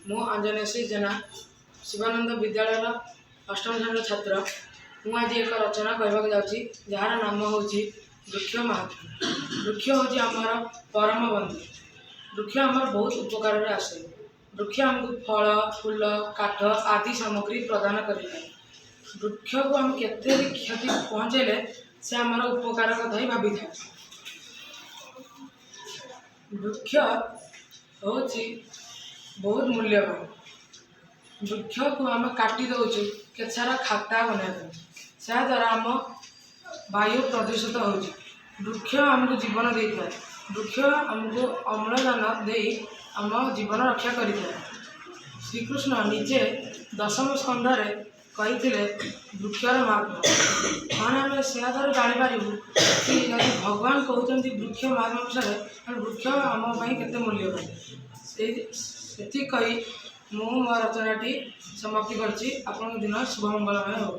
मु अंजनेश्वरी जेना शिवानंद विद्यालय अष्टम श्रेणी छात्र। मु आज एक रचना कहवाक जाऊँगी जार नाम हूँ वृक्ष महत्व। वृक्ष हूँ आमर परम बंधु। वृक्ष आमर बहुत उपकार आसे। वृक्ष आमको फल फूल काठ आदि सामग्री प्रदान करें। वृक्ष को आम केते क्षति पहुँचेले से आमर उपकार कथा ही भावी था। वृक्ष हूँ बहुत मूल्यवान। वृक्ष को आम काटी दौचु के सारा खाता बनाए से द्वारा आम वायु प्रदूषित हो। वृक्ष आमको जीवन दे था। वृक्ष आमको अम्लजान दे आम जीवन रक्षा करें। श्रीकृष्ण निजे दशम स्कंधरे कही वृक्षर महत्व हाँ आम से द्वारा जापर कि भगवान कहते वृक्ष महत्व अनुसार वृक्ष आम के मूल्यवान से कही मो रचनाटी समाप्ति करछि। आपन दिन शुभ मंगलमय हो।